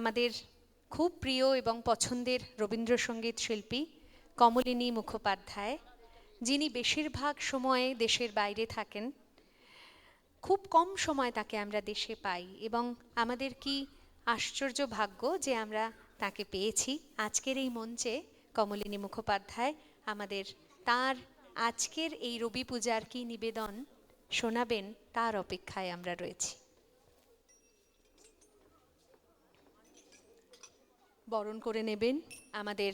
আমাদের খুব প্রিয় এবং পছন্দের রবীন্দ্রসঙ্গীত শিল্পী কমলিনী মুখোপাধ্যায়, যিনি বেশিরভাগ সময়ে দেশের বাইরে থাকেন। খুব কম সময় তাকে আমরা দেশে পাই এবং আমাদের কি আশ্চর্য ভাগ্য যে আমরা তাকে পেয়েছি আজকের এই মঞ্চে। কমলিনী মুখোপাধ্যায় আমাদের তার আজকের এই রবি পূজার কি নিবেদন শোনাবেন তার অপেক্ষায় আমরা রয়েছি। বরণ করে নেবেন আমাদের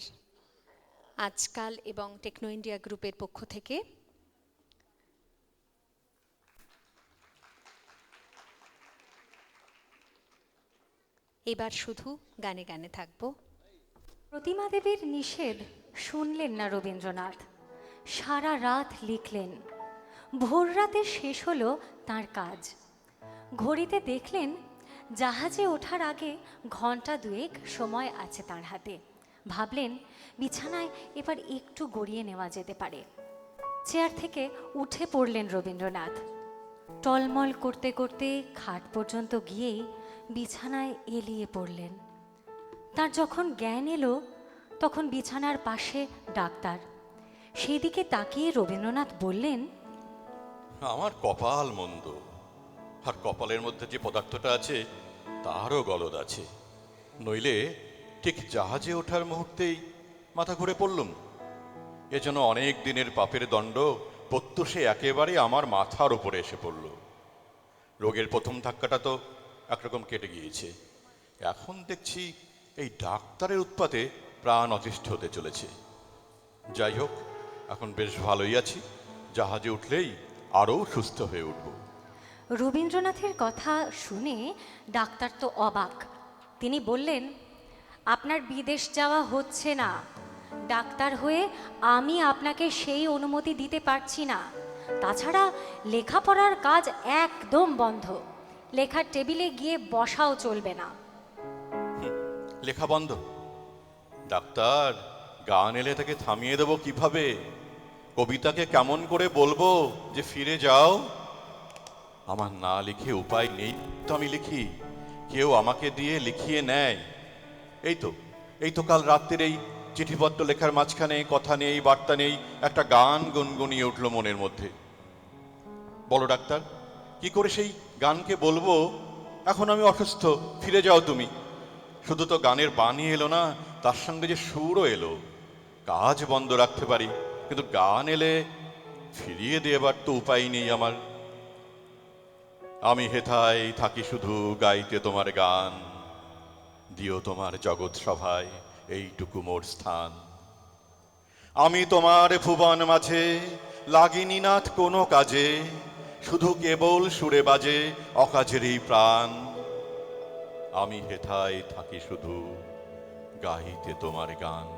আজকাল এবং টেকনো ইন্ডিয়া গ্রুপের পক্ষ থেকে এবার শুধু গানে গানে থাকব। প্রতিমা দেবীর নিষেধ শুনলেন না রবীন্দ্রনাথ। সারা রাত লিখলেন। ভোর রাতে শেষ হলো তার কাজ। ঘড়িতে দেখলেন জাহাজে ওঠার আগে ঘন্টা দুয়েক সময় আছে তার হাতে। ভাবলেন বিছানায় এবার একটু গড়িয়ে নেওয়া যেতে পারে। চেয়ার থেকে উঠে পড়লেন রবীন্দ্রনাথ। টলমল করতে করতে খাট পর্যন্ত গিয়েই বিছানায় এলিয়ে পড়লেন। তার যখন জ্ঞান এলো তখন বিছানার পাশে ডাক্তার। সেই দিকে তাকিয়ে রবীন্দ্রনাথ বললেন, আমার কপাল মন্দ, আর কপালের মধ্যে যে পদার্থটা আছে তারও গলদ আছে, নইলে ঠিক জাহাজে ওঠার মুহূর্তেই মাথা ঘুরে পড়লুম। এজন্য অনেক দিনের পাপের দণ্ড প্রত্যুষে একেবারে আমার মাথার উপরে এসে পড়ল। রোগের প্রথম ধাক্কাটা তো একরকম কেটে গিয়েছে, এখন দেখছি এই ডাক্তারের উৎপাতে প্রাণ অতিষ্ঠ হতে চলেছে। যাই হোক, এখন বেশ ভালোই আছি, জাহাজে উঠলেই আরও সুস্থ হয়ে উঠব। রবীন্দ্রনাথের কথা শুনে ডাক্তার তো অবাক। তিনি বললেন, আপনার বিদেশ যাওয়া হচ্ছে না। ডাক্তার হয়ে আমি আপনাকে সেই অনুমতি দিতে পারছি না। তাছাড়া লেখাপড়ার কাজ একদম বন্ধ। লেখার টেবিলে গিয়ে বসাও চলবে না। লেখা বন্ধ? ডাক্তার, গান এলে তাকে থামিয়ে দেবো কিভাবে? কবিতাকে কেমন করে বলবো যে ফিরে যাও? আমার না লিখে উপায় নেই তো আমি লিখি, কেউ আমাকে দিয়ে লিখিয়ে নেয়। এই তো কাল রাত্রের এই চিঠিপত্র লেখার মাঝখানে কথা নেই, বার্তা নেই, একটা গান গুনগুনিয়ে উঠল মনের মধ্যে। বলো ডাক্তার, কি করে সেই গানকে বলবো এখন আমি অসুস্থ, ফিরে যাও তুমি? শুধু তো গানের বাণী এলো না, তার সঙ্গে যে সুরও এলো। কাজ বন্ধ রাখতে পারি, কিন্তু গান এলে ফিরিয়ে দেবার তো উপায় নেই আমার। আমি হেথায় থাকি শুধু গাইতে তোমার গান, দিও তোমার জগৎ সভায় এইটুকু মোর স্থান। আমি তোমার ভুবন মাঝে লাগিনি নাথ কোনো কাজে, শুধু কেবল সুরে বাজে অকাজেরই প্রাণ। আমি হেথায় থাকি শুধু গাইতে তোমার গান।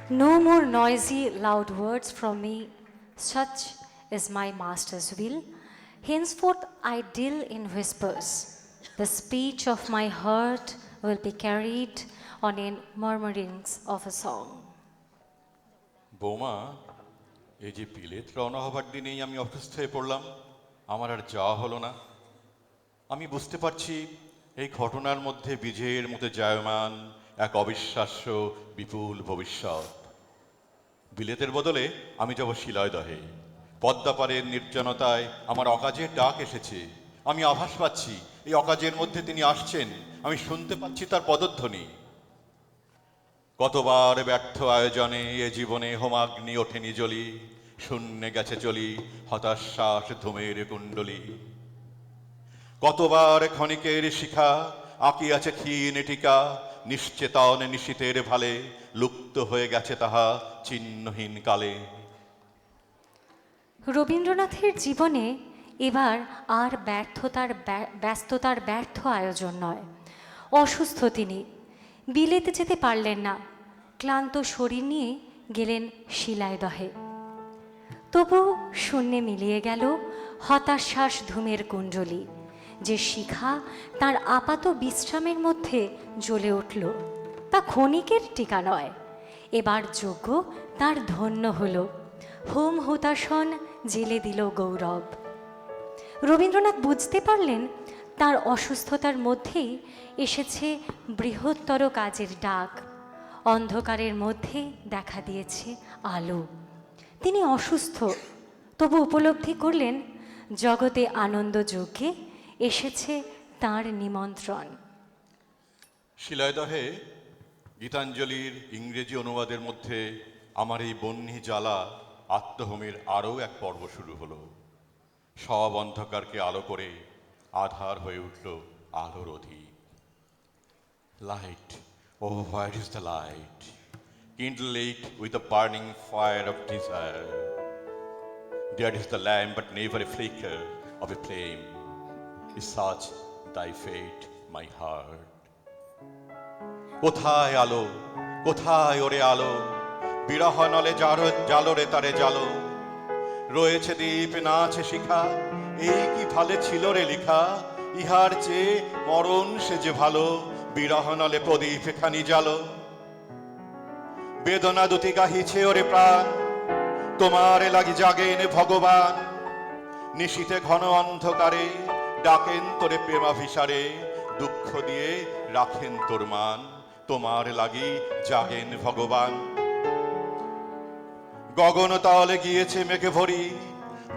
No more noisy, loud words from me, such is my master's will. Henceforth I deal in whispers. The speech of my heart will be carried on in murmurings of a song. বৌমা, এই যে বিলেত রওনা হবার দিনেই আমি অসুস্থ হয়ে পড়লাম, আমার আর যাওয়া হলো না। আমি বুঝতে পারছি এই ঘটনার মধ্যে বীজের মতো জায়মান এক অবিশ্বাস্য বিপুল ভবিষ্যৎ। বিলেতের বদলে আমি যাব শিলয়দহে। পদ্মাপাড়ের নির্জনতায় আমার অকাজের ডাক এসেছে। আমি আভাস পাচ্ছি এই অকাজের মধ্যে তিনি আসছেন, আমি শুনতে পাচ্ছি তার পদধ্বনি। কতবার ব্যর্থ আয়োজনে এ জীবনে হোমাগ্নি ওঠেনি জ্বলি, শূন্যে গেছে চলি হতাশ্বাস ধূমের কুণ্ডলী। কতবার ক্ষণিকের শিখা আঁকিয়াছে ক্ষীণ টিকা, নিশ্চেতন নিশীতের ভালে লুপ্ত হয়ে গেছে তাহা চিহ্নহীন কালে। রবীন্দ্রনাথের জীবনে এবার আর ব্যস্ততার ব্যর্থ আয়োজন নয়। অসুস্থ তিনি, বিলেতে যেতে পারলেন না, ক্লান্ত শরীর নিয়ে গেলেন শিলাইদহে। তবু শূন্যে মিলিয়ে গেল হতাশ্বাস ধূমের কুণ্ডলী, যে শিখা তার আপাত বিশ্রামের মধ্যে জ্বলে উঠল, তা ক্ষণিকের টিকা নয়। এবার যজ্ঞ তার ধন্য হল, হোম হুতাসন জেলে দিল গৌরব। রবীন্দ্রনাথ বুঝতে পারলেন তার অসুস্থতার মধ্যেই এসেছে বৃহত্তর কাজের ডাক। অন্ধকারের মধ্যে দেখা দিয়েছে আলো। তিনি অসুস্থ, তবু উপলব্ধি করলেন জগতে আনন্দ যজ্ঞে এসেছে তার নিমন্ত্রণ। শিলয়দহে গীতাঞ্জলির ইংরেজি অনুবাদের মধ্যে আমার এই বন্যী জ্বালা আত্মহোমের আরও এক পর্ব শুরু হলো। সব অন্ধকারকে আলো করে আধার হয়ে উঠল আলোর অধিক। লাইট, ও what is the light? Kindle it with a burning fire of desire. There is the lamp, but never a flicker of a flame. Is such thy fate, my heart. কোথায় আলো, কোথায় ওরে আলো? বিরহ নলে জালো রে তারে জালো। রয়েছে দ্বীপ না আছে শিখা, এই কি ভালে ছিল রে লিখা। ইহার চেয়ে মরণ সে যে ভালো, বিরহ নলে প্রদীপ খানি জালো। বেদনা দুটি গাহিছে ওরে প্রাণ, তোমারে লাগি জাগেন ভগবান। নিশীতে ঘন অন্ধকারে ডাকেন তোরে প্রেমাভিসারে, দুঃখ দিয়ে রাখেন তোর মান, তোমার লাগি জাগেন ভগবান। গগন তালে গিয়েছে মেঘে ভরি,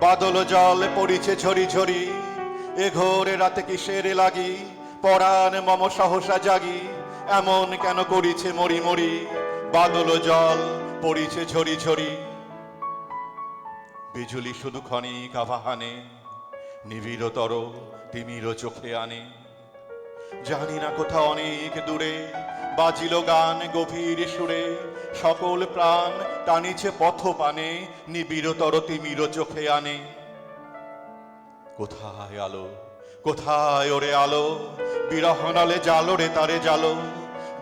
বাদল জল পড়িছে ঝরি ঝরি। এ ঘোরে রাতে কিসের লাগি, পরাণ মম সহসা জাগি। এমন কেন করিছে মরি মরি, বাদল জল পড়িছে ঝরি ঝরি। বিজুলি শুধু ক্ষণিক আবাহানে, নিবিড়তর তিমির চোখে আনে। জানি না কোথা অনেক দূরে বাজিল গান গভীর সুরে। সকল প্রাণ টানিছে পথ পানে, নিবিড়তর তিমির চোখে আনে। কোথায় আলো, কোথায় ওরে আলো? বিরহ নলে জালো রে তারে জালো।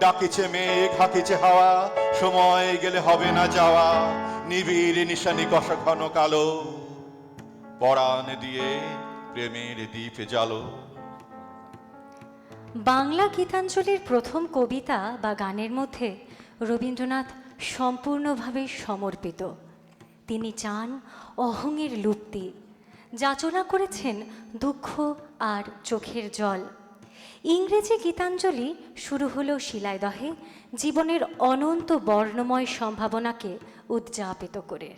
ডাকিছে মেঘ হাকিছে হাওয়া, সময় গেলে হবে না যাওয়া। নিবিড় নিশানি কষ ঘন কালো, পরাণ দিয়ে প্রেমের দ্বীপ জালো। বাংলা গীতাঞ্জলির প্রথম কবিতা বা গানের মধ্যে রবীন্দ্রনাথ সম্পূর্ণভাবে সমর্পিত। তিনি চান অহংয়ের লুপ্তি, যাচনা করেছেন দুঃখ আর চোখের জল। ইংরেজি গীতাঞ্জলি শুরু হলো শিলাইদহে, জীবনের অনন্ত বর্ণময় সম্ভাবনাকে উদযাপিত করে।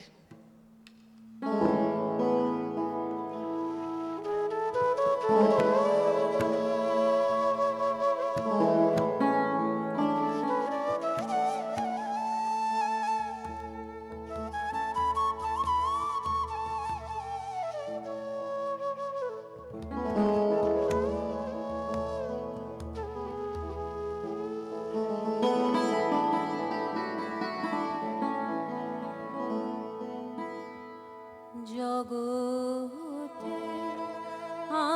জগতে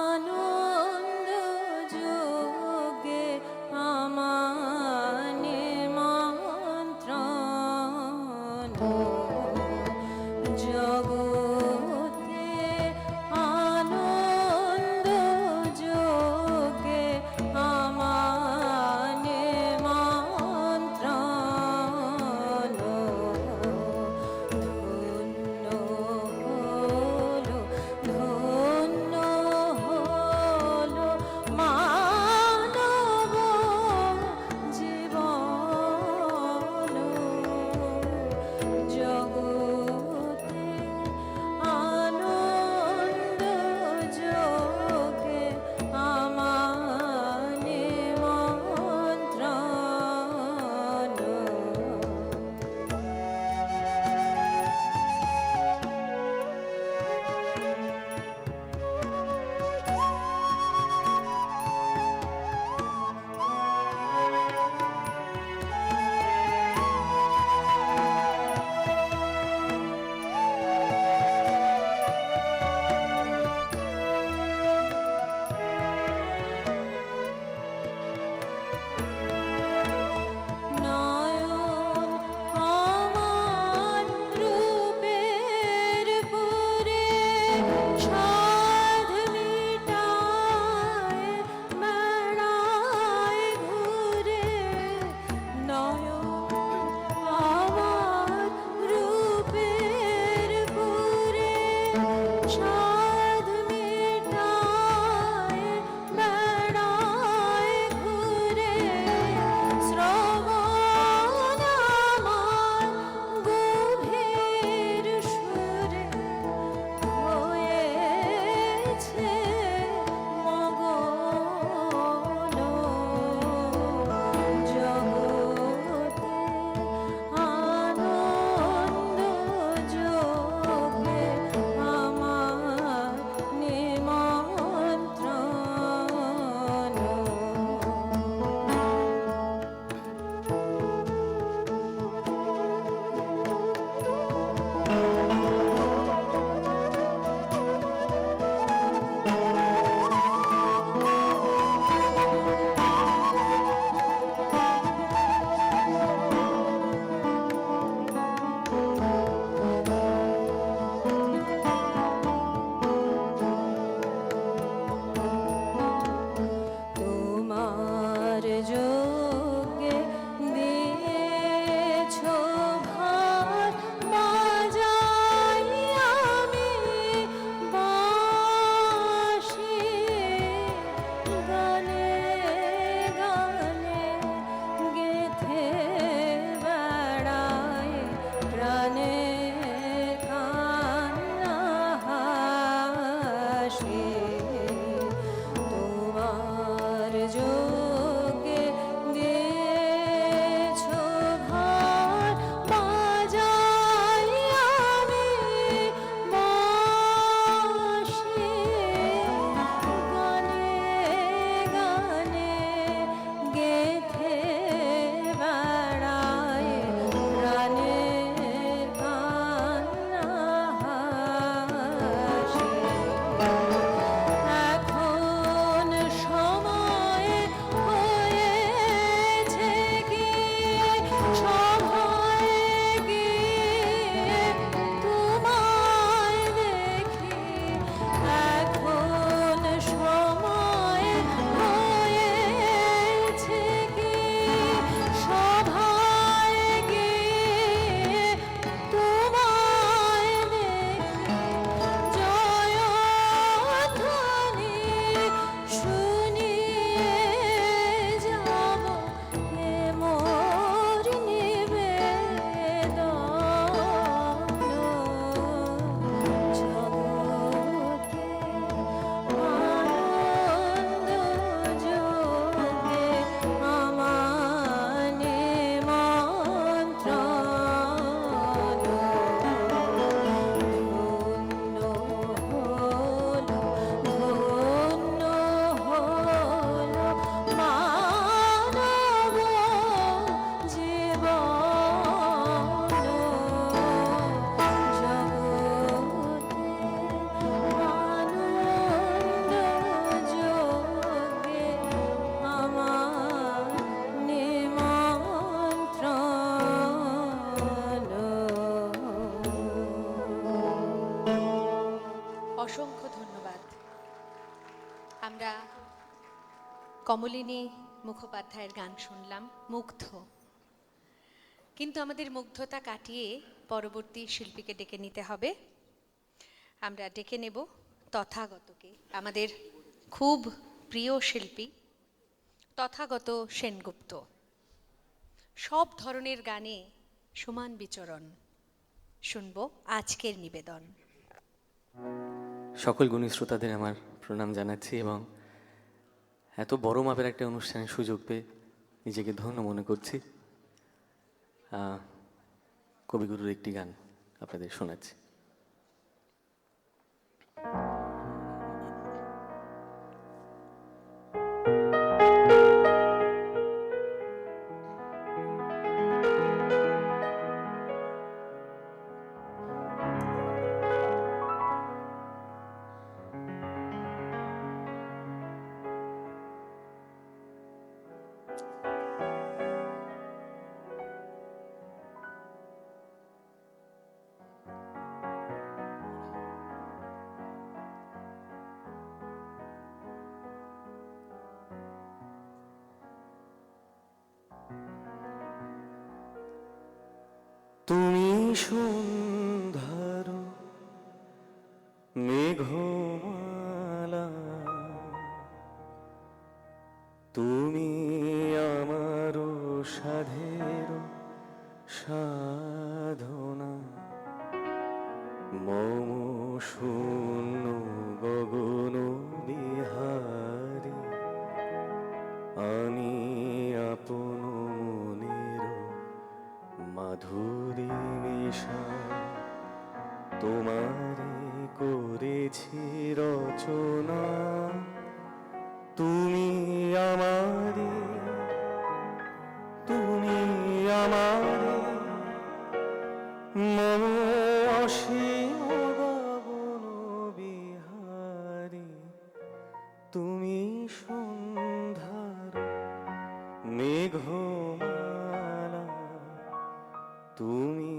আলো যোগে দিয়েছো ভার, বাজাই আমি বাঁশি, গানে গানে গেথে বেড়ায় প্রাণের কান্না হাসি। এখন সময় হয়েছে গিয়ে সভায় গিয়ে তোমায় দেখি, এখন সময় হয়েছে গিয়ে সভায় গিয়ে তোমায় দেখি, জয়ধ্বনি শুনিয়ে যাব হে মোর নিবেদন, জগতে আনন্দ যোগে আমার নিমন্ত্রণ, ধন্য হলো মানব জীবন, জগতে আনন্দ যোগে আমার নিমন্ত্রণ। অসংখ্য ধন্যবাদ। আমরা কমলিনী মুখোপাধ্যায়ের গান শুনলাম মুগ্ধ, কিন্তু আমাদের মুগ্ধতা কাটিয়ে পরবর্তী শিল্পীকে ডেকে নিতে হবে। আমরা ডেকে নেব তথাগতকে, আমাদের খুব প্রিয় শিল্পী তথাগত সেনগুপ্ত। সব ধরনের গানে সমান বিচরণ। শুনবো আজকের নিবেদন। সকল গুণী শ্রোতাদের আমার প্রণাম জানাচ্ছি এবং এত বড় মাপের একটা অনুষ্ঠানের সুযোগ পেয়ে নিজেকে ধন্য মনে করছি। কবিগুরুর একটি গান আপনাদের শোনাচ্ছি। তুমি সন্ধ্যার মেঘমালা, তুমি আমার সাধের সাধনা, মম শূন্য গগন বিহারী, আমি আপন মনের মাধুরী মিশা তোমারে করেছি রচনা। তুমি আমারে, তুমি আমারে মম অসীম গগন বিহারী, তুমি সন্ধ্যার মেঘমালা, তুমি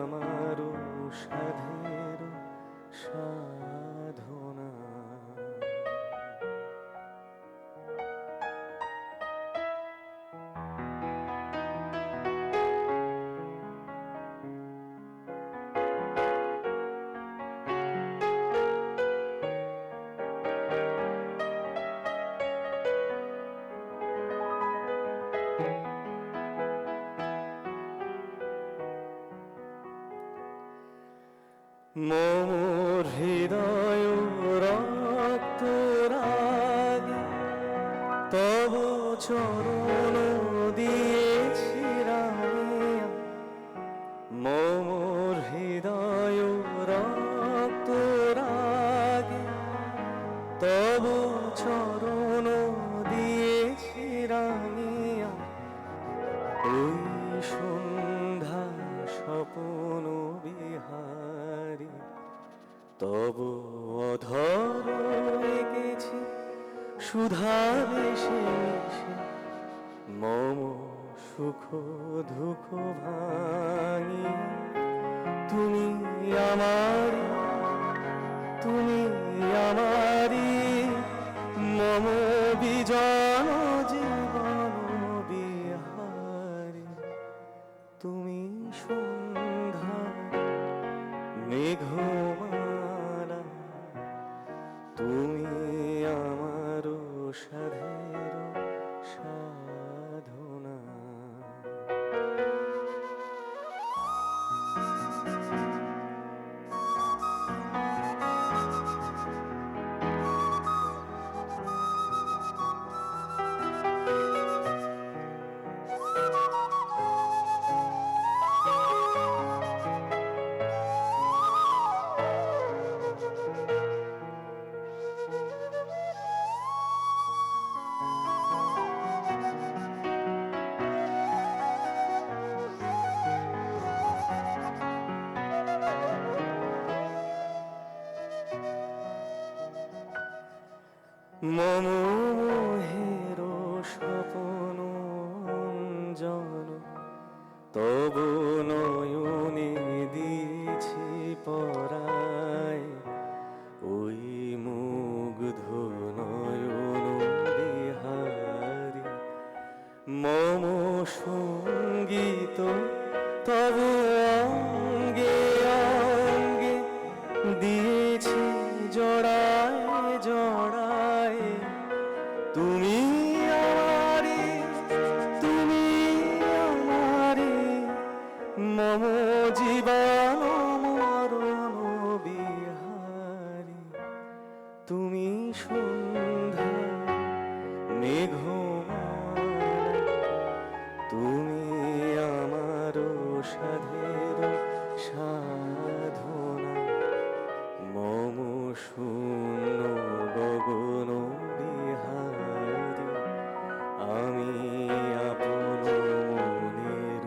আমার সাধের সাধনা। তব চরণ দিয়েছি রাঙিয়া, মোর হৃদয় রক্ত রাগে, তব চরণ দিয়েছি রাঙিয়া, ওই সন্ধ্যা স্বপ্ন বিহারী, তব অধর এঁকেছি সুধা বেশে মিশে, মম সুখ দুঃখ ভাঙি, তুমি আমারি, তুমি আমারি, মম বিজন জীবন বিহারী, তুমি সন্ধ্যা মেঘমালা, তুমি আমার সাধের সাধনা। মম মোহের স্বপন অঞ্জন, তব নয়নে দিয়েছি পরায়, ওই মুগ্ধ নয়ন বিহারী, মম সঙ্গীত তব অঙ্গে অঙ্গে দিয়েছি জড়ায় জড়ায়, তুমি আমারি, তুমি আমারি, মম জীবন মরণ বিহারী, তুমি সন্ধ্যা মেঘমালা, তুমি আমার সাধের সাধনা, মম শূন্য গগন বিহারী, আমি আপন মনের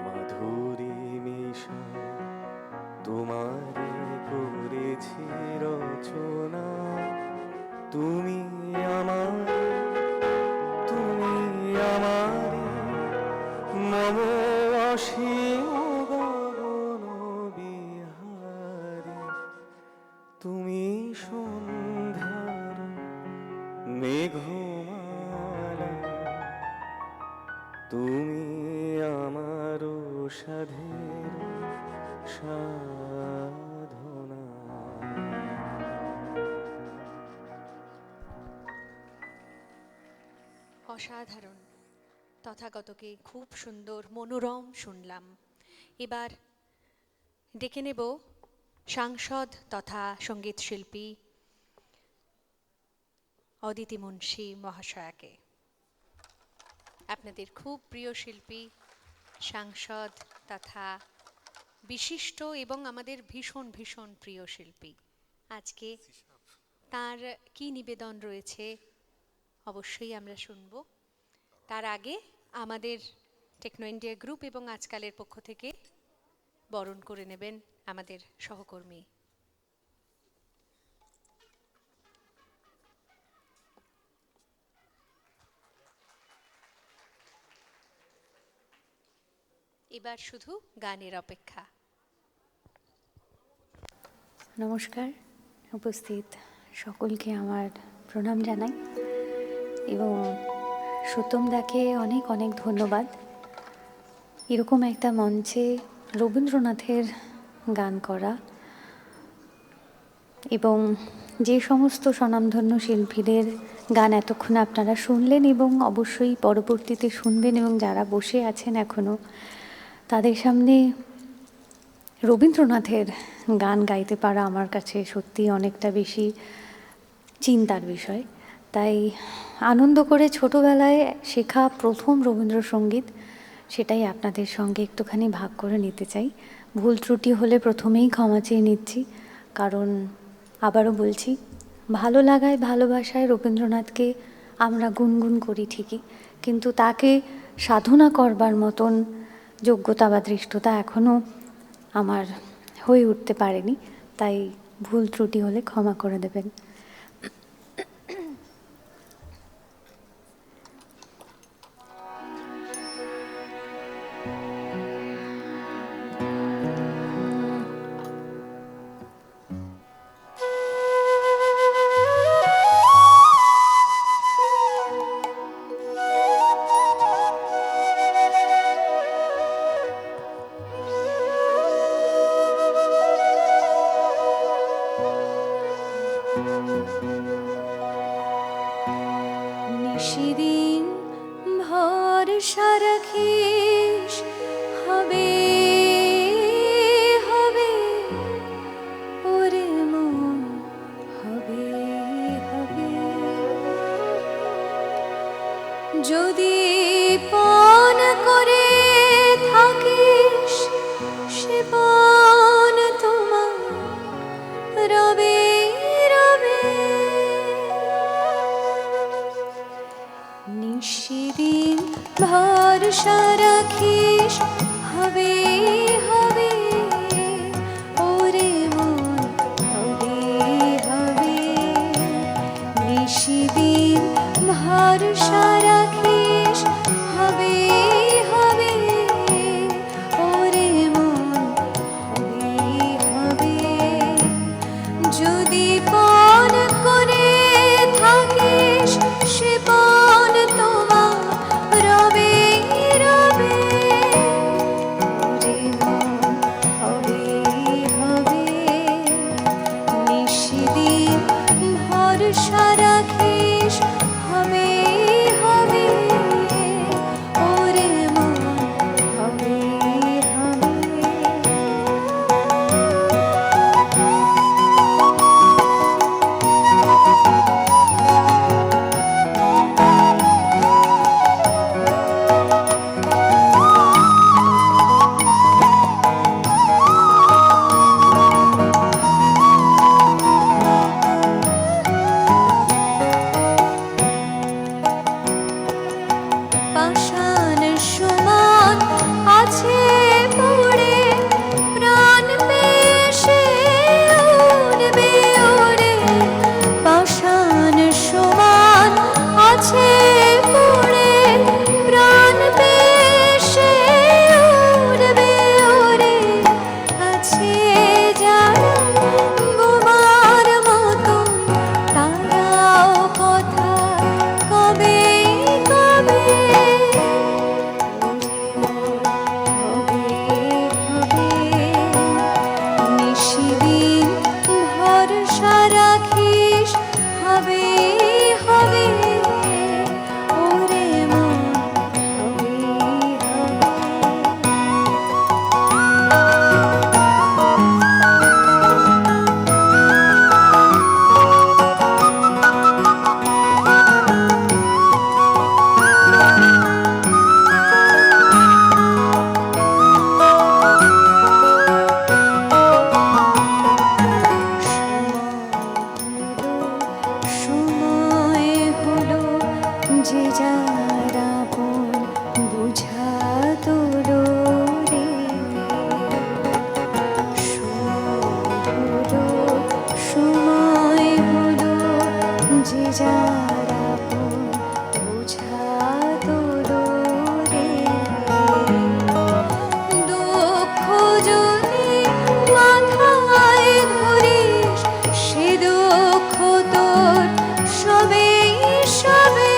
মাধুরী মিশা, তোমারে করেছি রচনা, তুমি আমার, তুমি আমারি, মম অসীম গগন বিহারী, তুমি সন্ধ্যার মেঘমালা, তুমি আমার সাধের সাধনা। অসাধারণ, তথাগতকে খুব সুন্দর মনোরম শুনলাম। এবার ডেকে নেব সাংসদ তথা সঙ্গীত শিল্পী অদিতি মুন্সী মহাশয়াকে। আপনাদের খুব প্রিয় শিল্পী, সাংসদ তথা বিশিষ্ট এবং আমাদের ভীষণ ভীষণ প্রিয় শিল্পী। আজকে তার কি নিবেদন রয়েছে অবশ্যই আমরা শুনব। তার আগে আমাদের টেকনো ইন্ডিয়া গ্রুপ এবং আজকালের পক্ষ থেকে বরণ করে নেবেন আমাদের সহকর্মী। এবার শুধু গানের অপেক্ষা। নমস্কার, উপস্থিত সকলকে আমার প্রণাম জানাই এবং সত্যম দাকে অনেক অনেক ধন্যবাদ। এরকম একটা মঞ্চে রবীন্দ্রনাথের গান করা এবং যে সমস্ত স্বনামধন্য শিল্পীদের গান এতক্ষণ আপনারা শুনলেন এবং অবশ্যই পরবর্তীতে শুনবেন এবং যারা বসে আছেন এখনও, তাদের সামনে রবীন্দ্রনাথের গান গাইতে পারা আমার কাছে সত্যি অনেকটা বেশি চিন্তার বিষয়। তাই আনন্দ করে ছোটোবেলায় শেখা প্রথম রবীন্দ্রসঙ্গীত, সেটাই আপনাদের সঙ্গে একটুখানি ভাগ করে নিতে চাই। ভুল ত্রুটি হলে প্রথমেই ক্ষমা চেয়ে নিচ্ছি, কারণ আবারও বলছি, ভালো লাগায় ভালোবাসায় রবীন্দ্রনাথকে আমরা গুনগুন করি ঠিকই, কিন্তু তাকে সাধনা করবার মতন যোগ্যতা বা দৃষ্টতা এখনও আমার হয়ে উঠতে পারেনি। তাই ভুল ত্রুটি হলে ক্ষমা করে দেবেন। নিশিদিন ভরসা রাখিস, হবে হবে ওরে মন, হবে হবে। যদি পণ করে থাকিস, সে পণ তোমার রবে রবে। নিশিদিন ভরসা রাখিস, হবে হবে ওরে মন, হবে হবে। নিশিদিন ভরসা রাখিস, হবে হবে ওরে মন, হবে হবে। যদি পণ করে থাকিস, সে পণ তোমার রবে রবে ওরে মন, হবে হবে। নিশিদিন ভরসা রাখিস, হবে হবে ওরে মন, হবে হবে। পাষাণ সমান আছে পড়ে, প্রাণ পেশে উড়বে ওরে। পাষাণ সমান আছে পড়ে, প্রাণ পেশে উড়বে ওরে। আছে যারা বোমার মতো, তারাও কথা কবে কবে হবে হবে। নিশিদিন ভরসা রাখিস, হবে হবে ওরে মন, হবে সময় হলো যে যার আপন বুঝা তোর রে। সময় হলো যে যার আপন বুঝা তোর রে। দুঃখ যদি মাথায় ধরিস, সে দুঃখ তোর সবে সবে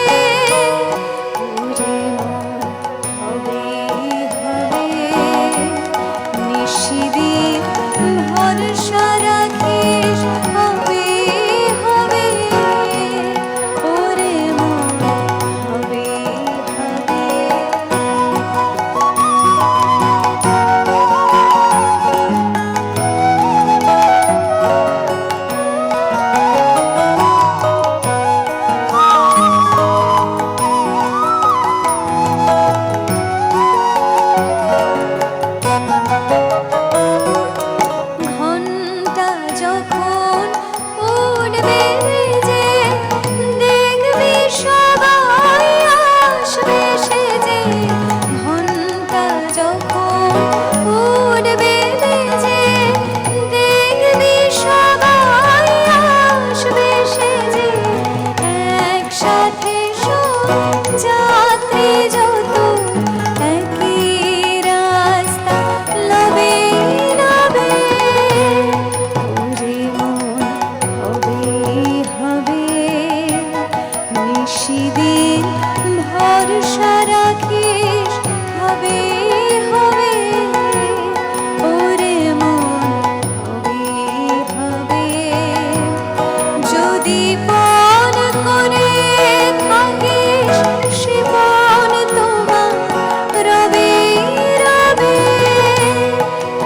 ভরসা রাখিস হবে হবে ওরে মন হবে হবে যদি পণ করে থাকিস সে পণ তোমার রবে রবে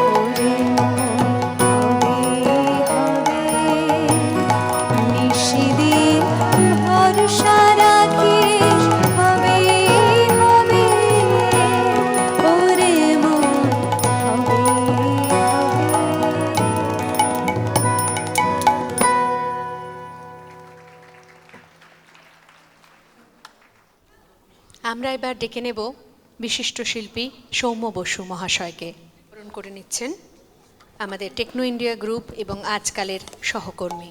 ওরে মন হবে হবে নিশিদিন ভরসা রাখিস হবে হবে ওরে মন হবে আমরা এবার ডেকে নেব বিশিষ্ট শিল্পী সৌম্য বসু মহাশয়কে। বরণ করে নিচ্ছেন আমাদের টেকনো ইন্ডিয়া গ্রুপ এবং আজকালের সহকর্মী।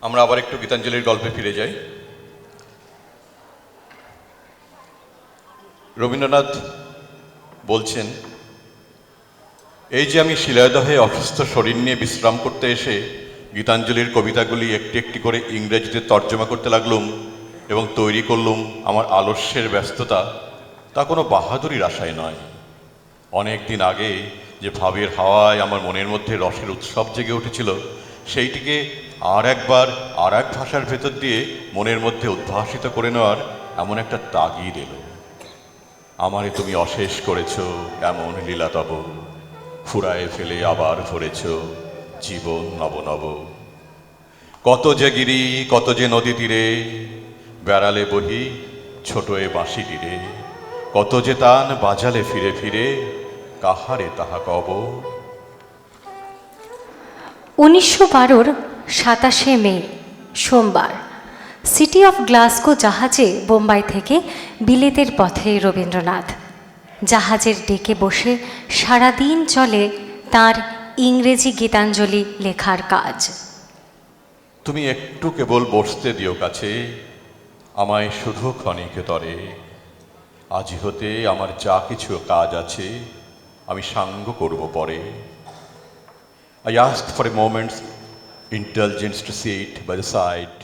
আমরা আবার একটু গীতাঞ্জলির গল্পে ফিরে যাই। রবীন্দ্রনাথ বলছেন, এই যে আমি শিলাদহে অসুস্থ শরীর নিয়ে বিশ্রাম করতে এসে গীতাঞ্জলির কবিতাগুলি একটি একটি করে ইংরেজিতে তর্জমা করতে লাগলুম এবং তৈরি করলুম আমার আলস্যের ব্যস্ততা, তা কোনো বাহাদুরির আশায় নয়। অনেক দিন আগে যে ভাবের হাওয়ায় আমার মনের মধ্যে রসের উৎসব জেগে উঠেছিল, সেইটিকে আর একবার আর এক ভাষার ভেতর দিয়ে মনের মধ্যে উদ্ভাসিত করে নেওয়ার এমন একটা তাগিদ এলো। আমারে তুমি অশেষ করেছ এমন লীলা তব, ফুরায়ে ফেলে আবার ভরেছ জীবন নব নব। কত যে গিরি কত যে নদী তীরে, বেড়ালে বহি ছোট এ বাঁশি তীরে, কত যে তান বাজালে ফিরে ফিরে, কাহারে তাহা কব। 1912 27 মে সোমবার সিটি অফ গ্লাসগো জাহাজে বোম্বাই থেকে বিলেতের পথে রবীন্দ্রনাথ। জাহাজের ডেকে বসে সারাদিন চলে তার ইংরেজি গীতাঞ্জলি লেখার কাজ। তুমি একটু কেবল বসতে দিও কাছে, আমায় শুধু ক্ষণিকে তরে। আজি হতে আমার যা কিছু কাজ আছে, আমি সাঙ্গ করব পরে। I asked for a moment's indulgence to sit by the side.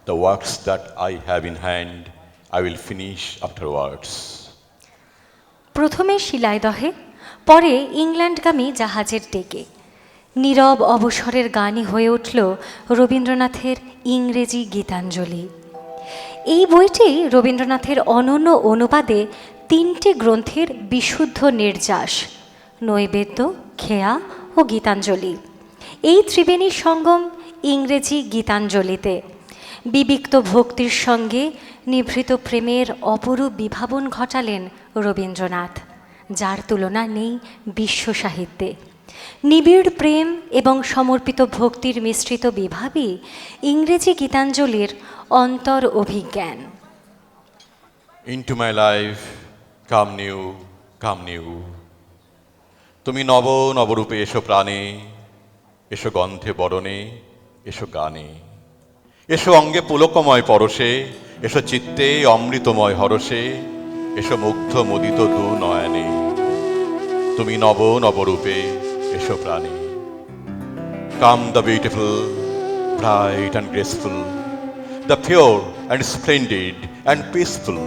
The works that I have in hand, I will finish afterwards. প্রথমে শিলাইদহে, পরে ইংল্যান্ডগামী জাহাজের ডেকে নীরব অবসরের গানই হয়ে উঠল রবীন্দ্রনাথের ইংরেজি গীতাঞ্জলি। এই বইটি রবীন্দ্রনাথের অনন্য অনুবাদে 3টে গ্রন্থের বিশুদ্ধ নির্যাস, নৈবেদ্য, খেয়া ও গীতাঞ্জলি। এই ত্রিবেণীর সঙ্গম ইংরেজি গীতাঞ্জলিতে বিবিক্ত ভক্তির সঙ্গে নিভৃত প্রেমের অপরূপ বিভাবন ঘটালেন রবীন্দ্রনাথ, যার তুলনা নেই বিশ্ব সাহিত্যে। নিবিড় প্রেম এবং সমর্পিত ভক্তির মিশ্রিত বিভাবই ইংরেজি গীতাঞ্জলির অন্তর অভিজ্ঞান। Into my life, come new. তুমি নব নবরূপে এসো প্রাণে, এসো গন্ধে বরণে, এসো গানে, এসো অঙ্গে পুলকময় পরশে, এসো চিত্তে অমৃতময় হরষে, এসো মুগ্ধ মুদিত দু নয়নে। তুমি নব নবরূপে এসো প্রাণে। Come the beautiful, bright and graceful, the pure and splendid and peaceful,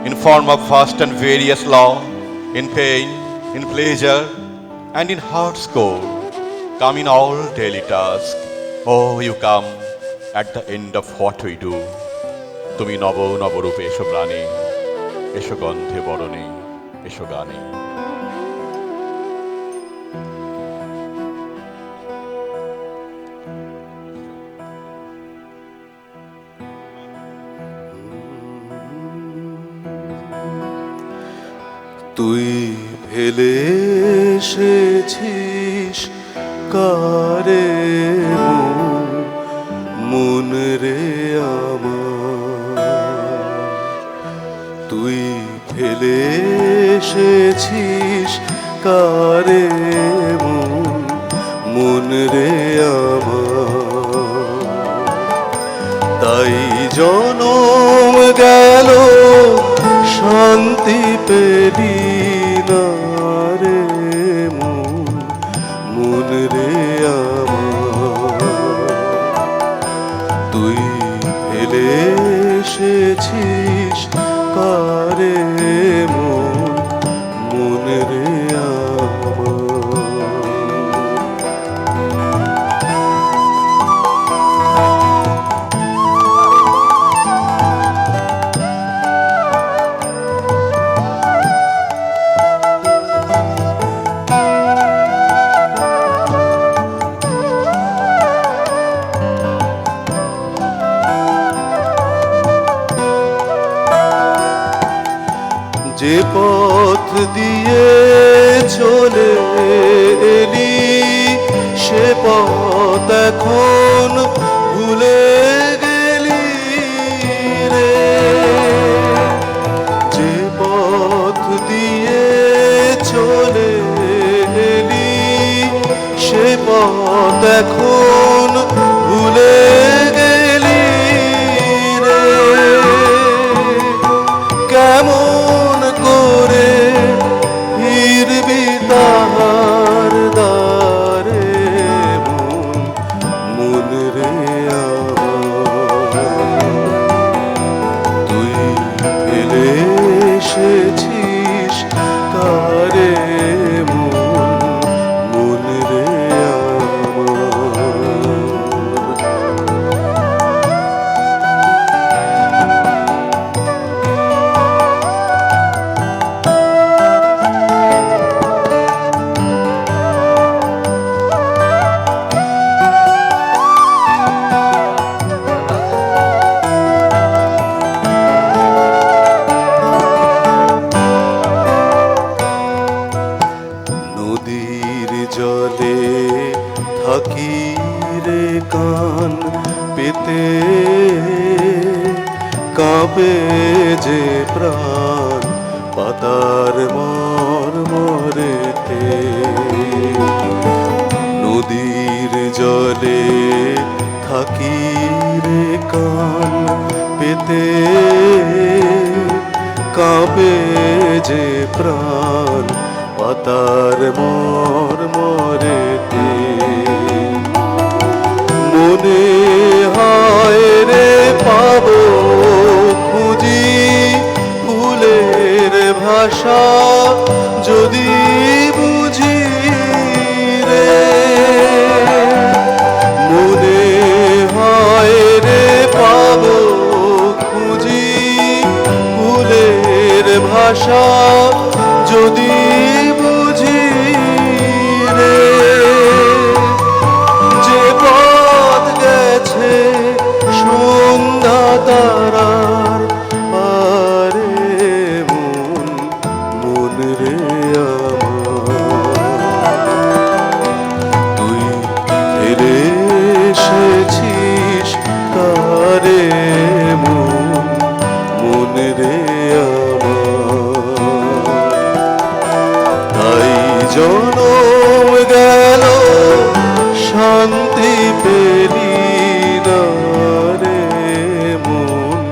in form of vast and various law, in pain, in pleasure, and in heart's core. Come in all daily task. Oh, you come at the end of what we do. তুমি নব নবরূপে এসো প্রাণে, এসো গন্ধে বরণে, এসো গানে। তুই ফেলে এসেছিস কারে মন রে আমার, তুই ফেলে এসেছিস কারে মন রে আমার, তাই জনম শান্তি পেলি না রে মন, মন রে আমার। তুই ফেলে এসেছিস কারে মন, মন রে আমার। যে পথ দিয়ে চলে এলি সে পথ এখন ভুলে গেলি রে। যে পথ দিয়ে চলে এলি সে পথ এখন ভুলে গেলি রে। কেমন করে ফিরবি তাহার দ্বারে মন, মন রে আমার। তুই ফেলে এসেছিস কারে মন, মন রে আমার। নদীর জলে থাকি রে কান পেতে, কাঁপে যে প্রাণ পাতার মরমরেতে। নদীর জলে থাকি রে কান পেতে, কাঁপে যে প্রাণ পাতার মরমরেতে। মনে হয় রে পাবো খুঁজি ফুলের ভাষা যদি বুঝি রে। মনে হয় রে পাবো খুঁজি ফুলের ভাষা যদি বুঝি রে। যে পথ গেছে সন্ধ্যা তারার পারে মন, মন রে আমার। তুই ফেলে এসেছিস কারে মন, মন রে আমার। তাই জনম গেল শান্তি পেলি না রে মন,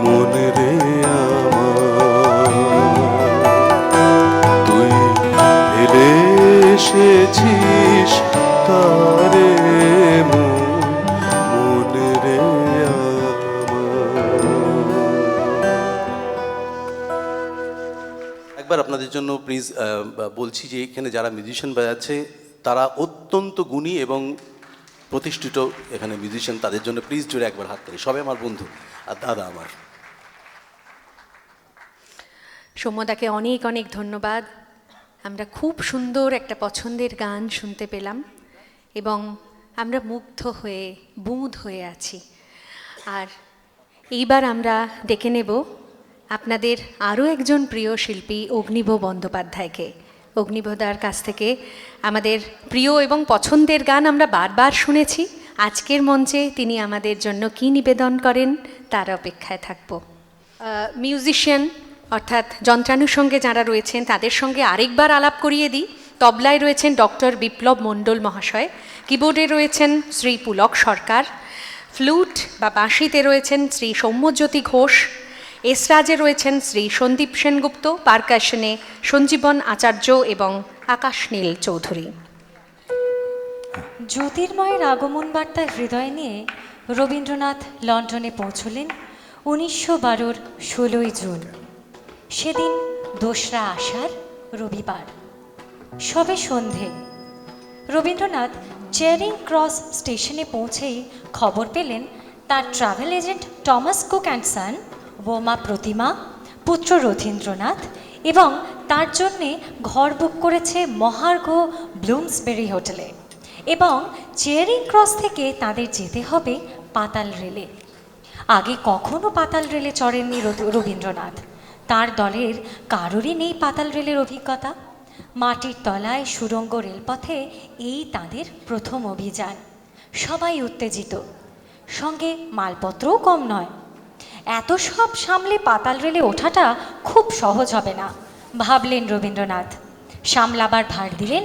মন রে আমার। তুই ফেলে এসেছিস কারে মন, মন রে আমার। একবার আপনাদের জন্য প্লিজ বলছি যে এখানে যারা মিউজিশিয়ান বাজাচ্ছে তারা অত্যন্ত গুণী এবং প্রতিষ্ঠিত এখানে মিউজিশিয়ান, তাদের জন্য প্লিজ জোরে একবার হাত তালি। সবাই আমার বন্ধু আর দাদা আমার। সৌম্যদাকে অনেক অনেক ধন্যবাদ। আমরা খুব সুন্দর একটা পছন্দের গান শুনতে পেলাম এবং আমরা মুগ্ধ হয়ে বুঁদ হয়ে আছি। আর এইবার আমরা ডেকে নেব আপনাদের আরও একজন প্রিয় শিল্পী অগ্নিভ বন্দ্যোপাধ্যায়কে। অগ্নিভদার কাছ থেকে আমাদের প্রিয় এবং পছন্দের গান আমরা বারবার শুনেছি। আজকের মঞ্চে তিনি আমাদের জন্য কী নিবেদন করেন তার অপেক্ষায় থাকব। মিউজিশিয়ান অর্থাৎ যন্ত্রানুর সঙ্গে যারা রয়েছেন তাদের সঙ্গে আরেকবার আলাপ করিয়ে দিই। তবলায় রয়েছেন ডক্টর বিপ্লব মণ্ডল মহাশয়, কিবোর্ডে রয়েছেন শ্রী পুলক সরকার, ফ্লুট বা বাঁশিতে রয়েছেন শ্রী সৌম্যজ্যোতি ঘোষ এসরাজে রয়েছেন শ্রী সন্দীপ সেনগুপ্ত, পারকাশনে সঞ্জীবন আচার্য এবং আকাশ নীল চৌধুরী। জ্যোতির্ময়ের আগমন বার্তা হৃদয়ে নিয়ে রবীন্দ্রনাথ লন্ডনে পৌঁছলেন 1912 16ই জুন। সেদিন 2রা আষাঢ়, রবিবার। সবে সন্ধে। রবীন্দ্রনাথ চেরিং ক্রস স্টেশনে পৌঁছেই খবর পেলেন তার travel agent Thomas Cook and Son, বোমা প্রতিমা, পুত্র রথীন্দ্রনাথ এবং তার জন্যে ঘর বুক করেছে মহার্ঘ ব্লুমসবেরি হোটেলে, এবং চেরিং ক্রস থেকে তাদের যেতে হবে পাতাল রেলে। আগে কখনো পাতাল রেলে চড়েননি রবীন্দ্রনাথ। তার দলের কারোরই নেই পাতাল রেলের অভিজ্ঞতা। মাটির তলায় সুড়ঙ্গ রেলপথে এই তাদের প্রথম অভিযান। সবাই উত্তেজিত, সঙ্গে মালপত্রও কম নয়। এত সব সামলে পাতাল রেলে ওঠাটা খুব সহজ হবে না, ভাবলেন রবীন্দ্রনাথ। সামলাবার ভার দিলেন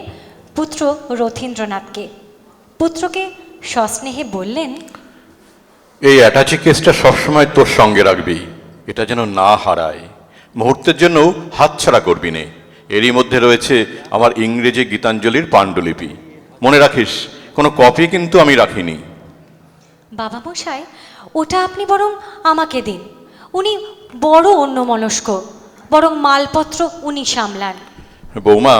পুত্র রথীন্দ্রনাথকে। পুত্রকে সস্নেহে বললেন, এই অ্যাটাচি কেসটা সবসময় তোর সঙ্গে রাখবি, এটা যেন না হারায়। মুহূর্তের জন্য হাতছাড়া করবি নে। এরই মধ্যে রয়েছে আমার ইংরেজি গীতাঞ্জলির পাণ্ডুলিপি, মনে রাখিস কোনো কপি কিন্তু আমি রাখিনি। বাবা মশাই, ওটা আপনি বরং আমাকে দিন। উনি বড় অন্যমনস্ক, বরং মালপত্র উনি সামলান। বৌমা,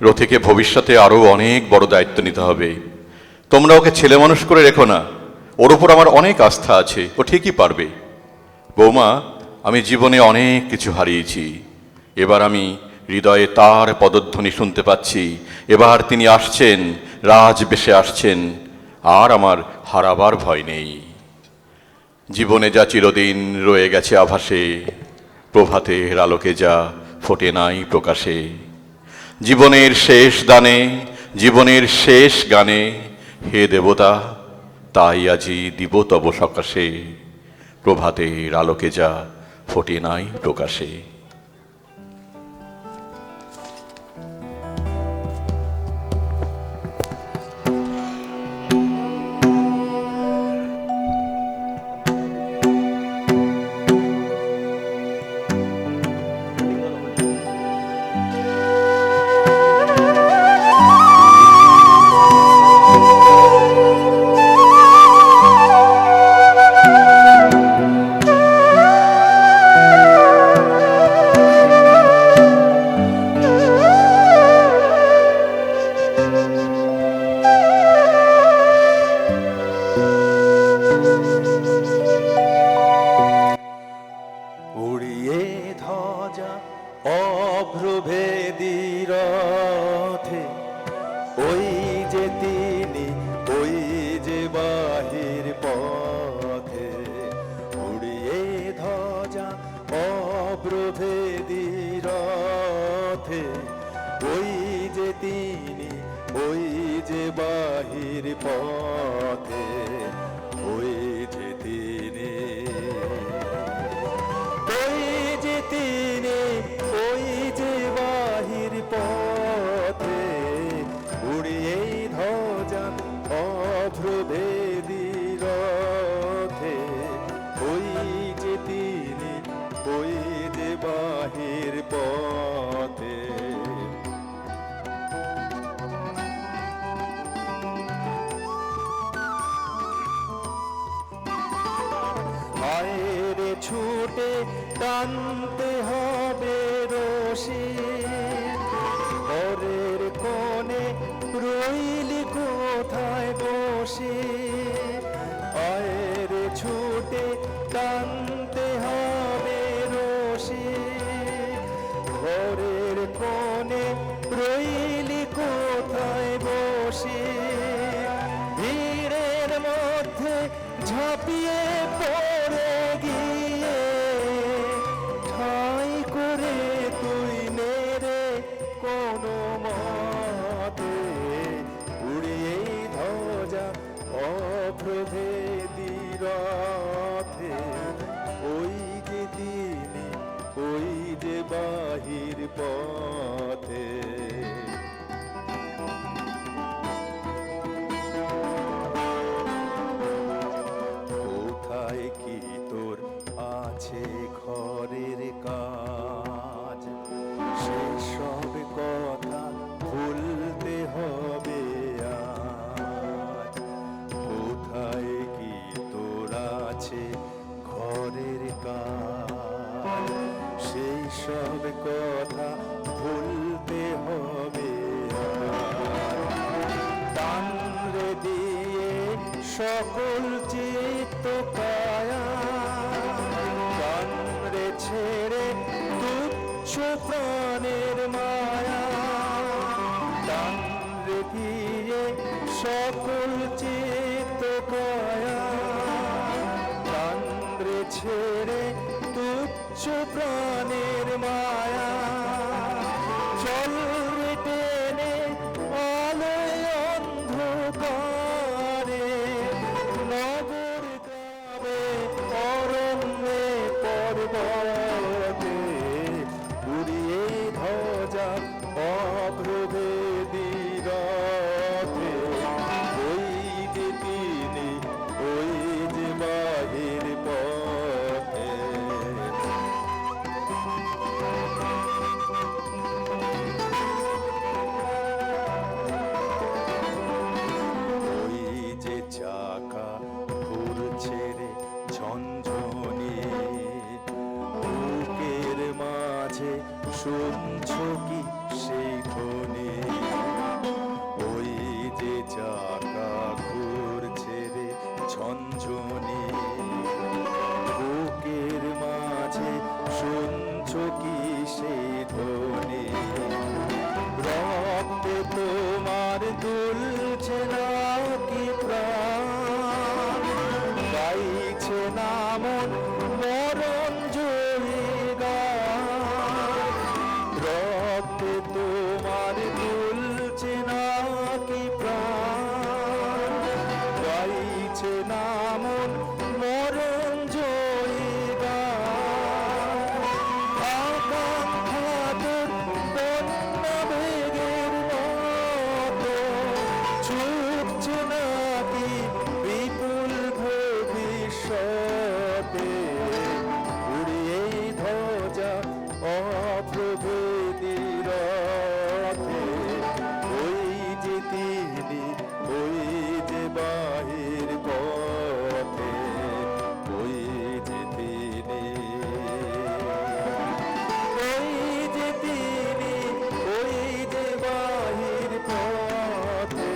রথিকে ভবিষ্যতে আরও অনেক বড় দায়িত্ব নিতে হবে। তোমরা ওকে ছেলে মানুষ করে রেখো না, ওর ওপর আমার অনেক আস্থা আছে, ও ঠিকই পারবে। বৌমা, আমি জীবনে অনেক কিছু হারিয়েছি, এবার আমি হৃদয়ে তার পদধ্বনি শুনতে পাচ্ছি। এবার তিনি আসছেন, রাজবেশে আসছেন, আর আমার হারাবার ভয় নেই। জীবনে যা চিরদিন রয়ে গেছে আভাসে, প্রভাতের আলোকে যা ফোটে নাই প্রকাশে। জীবনের শেষ দানে, জীবনের শেষ গানে, হে দেবতা তাই আজি দিব তব সকাশে, প্রভাতের আলোকে যা ফোটে নাই প্রকাশে। উড়িয়ে ধ্বজা অভ্রভেদী রথে, ওই যে তিনি, ওই যে বাহির পথে। উড়িয়ে ধ্বজা অভ্রভেদী রথে, ওই যে তিনি, ওই যে বাহির পথে। ওই যে তিনি, ওই যে তিনি, ওই যে বাহির পথে। উড়িয়ে ধ্বজা অভ্রভেদী রথে, ওই যে তিনি, ওই যে বাহির পথে। আয়েরে ছুটে টানতে হবে রশি, ঘরের কোণে রইলি কোথায় বসে। আয়েরে ছুটে টানতে হবে রশি, ঘরের কোণে রইলি কোথায় বসে। ভিড়ের মধ্যে ঝাঁপিয়ে পড়ে গিয়ে ঠাঁই করে তুই নেড়ে কোনো মতে। উড়িয়ে ধ্বজা ঘরের কাজ, সেসব কথা ভুলতে হবে আজ। কোথায় কি তোর আছে ঘরের কাজ, সেই সব কথা ভুলতে হবে আজ। দান রে দিয়ে সকল চিত্ত কায়া, দান রে ছেড়ে তুচ্ছ প্রাণের মায়া, দান রে দিয়ে সকল চিত্ত কায়া, দান রে ছেড়ে তুচ্ছ প্রাণের মায়া। চল রে টেনে আলোয় অন্ধকারে, নগর গ্রামে অরণ্যে পর্বতে, উড়িয়ে ধ্বজা অপ্রভেদী রথে। ওই যে তিনি, ওই যে বাহির পথে। ওই যে চাকা ঘুরছে রে ঝনঝনি, বুকের মাঝে শুনছ কি সেই ধ্বনি। ওই যে চাকা ঘুরছে রে ঝনঝনি, বুকের মাঝে শুনছ কি সেই ধ্বনি। রক্তে তোমার দুলছে না কি প্রাণ, গাইছে না মন মরণ জয়ী গান। রক্তে তোমার দুলছে না কি প্রাণ, গাইছে না মন মরণ জয়ী গান। আকাঙ্ক্ষাতুর বন্যা বেগের মতো ছুটছে নাকি বিপুল ভবিষ্যতে, উড়িয়ে ধ্বজা অপ্রভেদী রথে। ওই যে তিনি, ওই যে বাহির পথে, ওই যে তিনি, ওই যে তিনি, ওই যে বাহির পথে,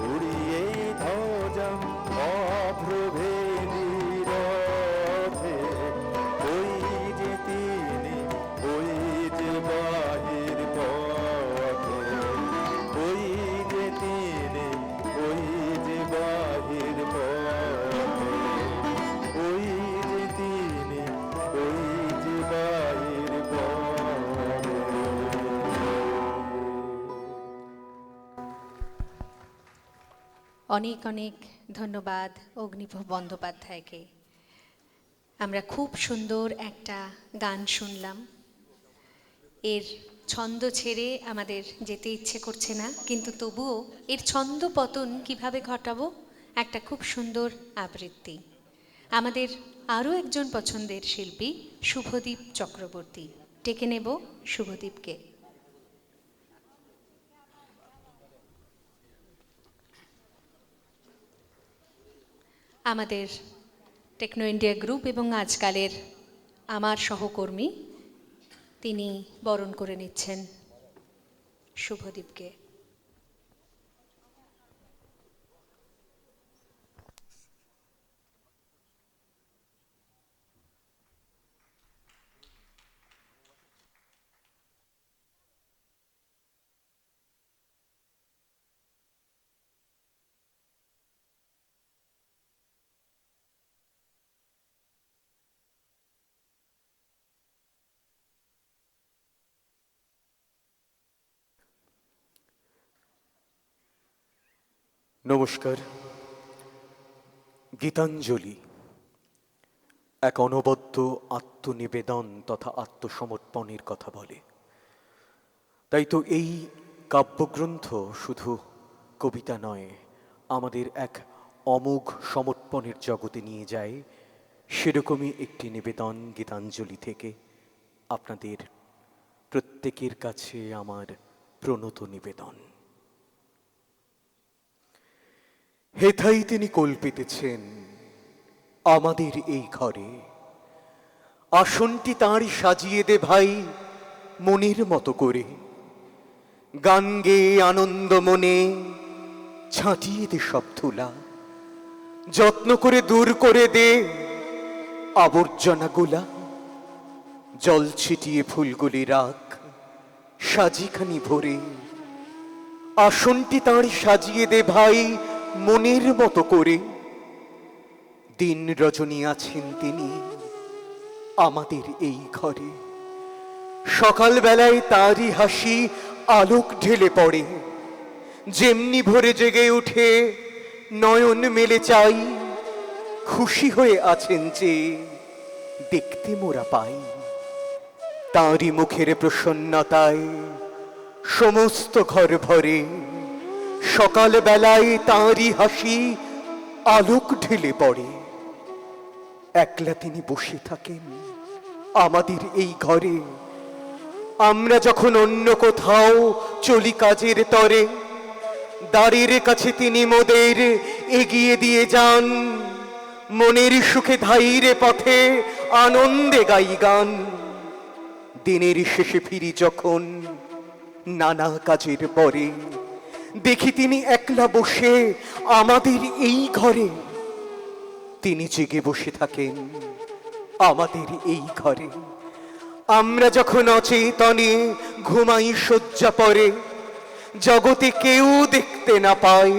উড়িয়ে ধ্বজা অপ্রভেদী রথে। ওই যে তিনি, ওই যে বাহির পথে, ওই যে তিনি, ওই যে বাহির পথে, ওই যে তিনি, ওই যে বাহির পথে। অনেক অনেক ধন্যবাদ অগ্নিভ বন্দ্যোপাধ্যায়কে। আমরা খুব সুন্দর একটা গান শুনলাম। এর ছন্দ ছেড়ে আমাদের যেতে ইচ্ছে করছে না, কিন্তু তবুও এর ছন্দ পতন কিভাবে ঘটাবো, একটা খুব সুন্দর আবৃত্তি। আমাদের আরও একজন পছন্দের শিল্পী শুভদীপ চক্রবর্তী, ডেকে নেব শুভদীপকে। আমাদের টেকনো ইন্ডিয়া গ্রুপ এবং আজকালের আমার সহকর্মী, তিনি বরণ করে নিচ্ছেন শুভদীপকে। নমস্কার। গীতাঞ্জলি এক অনবদ্য আত্মনিবেদন তথা আত্মসমর্পণের কথা বলে। তাই তো এই কাব্যগ্রন্থ শুধু কবিতা নয়, আমাদের এক অমোঘ সমর্পণের জগতে নিয়ে যায়, সেরকমই একটি নিবেদন গীতাঞ্জলি থেকে আপনাদের প্রত্যেকের কাছে আমার প্রণত নিবেদন। হেথাই তিনি কল্পিতেছেন আমাদের এই ঘরে, আসনটি তাঁরই সাজিয়ে দে ভাই মনের মতো করে, গান গেয়ে আনন্দ মনে ছাঁটিয়ে দে সব ধুলা, যত্ন করে দূর করে দে আবর্জনাগুলা, জল ছিটিয়ে ফুলগুলি রাখ সাজিখানি ভরে, আসনটি তাঁর সাজিয়ে দে ভাই মনের মতো করে, দিন রজনী আছেন তিনি আমাদের এই ঘরে, সকাল বেলায় তাঁরই হাসি আলোক ঢেলে পড়ে, যেমনি ভোরে জেগে উঠে নয়ন মেলে চাই, খুশি হয়ে আছেন যে দেখতে মোরা পাই, তাঁরই মুখের প্রসন্নতায় সমস্ত ঘর ভরে, সকাল বেলায় তাঁরই হাসি আলোক ঢেলে পড়ে, একলা তিনি বসে থাকেন আমাদের এই ঘরে, আমরা যখন অন্য কোথাও চলি কাজের তরে, দ্বারের কাছে তিনি মোদের এগিয়ে দিয়ে যান, মনের সুখে ধাইরে পথে আনন্দে গাই গান, দিনের শেষে ফিরি যখন নানা কাজের পরে, দেখি তিনি একলা বসে আমাদের এই ঘরে, তিনি জেগে বসে থাকেন আমাদের এই ঘরে, আমরা যখন অচেতনে ঘুমাই শয্যা পরে, জগতে কেউ দেখতে না পায়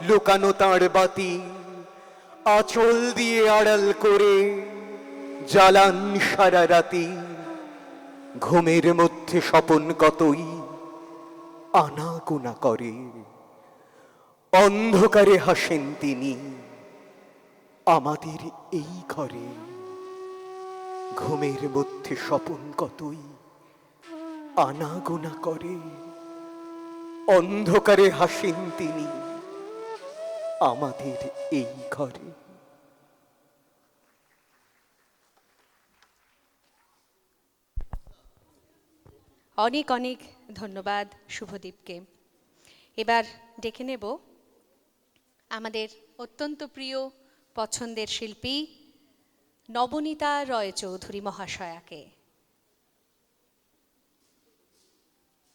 লুকানো তাঁর বাতি, আঁচল দিয়ে আড়াল করে জ্বালান সারা রাতি, ঘুমের মধ্যে স্বপন কতই আনাগোনা করে, অন্ধকারে হাসেন তিনি আমাদের এই ঘরে, ঘুমের মধ্যে স্বপন কতই আনাগোনা করে, অন্ধকারে হাসেন তিনি আমাদের এই ঘরে। অনেক অনেক ধন্যবাদ শুভদীপকে। এবার ডেকে নেব আমাদের অত্যন্ত প্রিয় পছন্দের শিল্পী নবনীতা রয় চৌধুরী মহাশয়াকে।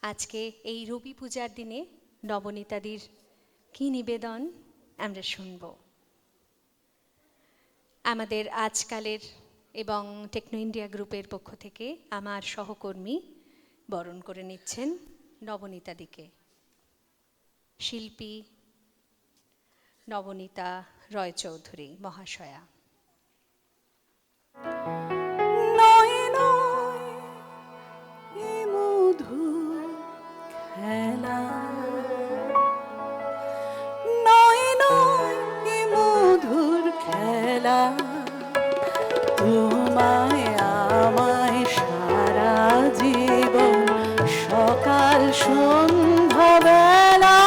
আজকে এই রবি পূজার দিনে নবনীতাদির কি নিবেদন আমরা শুনব। আমাদের আজকালের এবং টেকনো ইন্ডিয়া গ্রুপের পক্ষ থেকে আমার সহকর্মী বরণ করে নিচ্ছেন নবনীতাদিকে। শিল্পী নবনীতা রয় চৌধুরী মহাশয়া। নয় নয় এ মধুর খেলা, নয় নয় এ মধুর খেলা, তোমায় আমায় সারা জীবন সকাল সন্ধ্যা বেলা,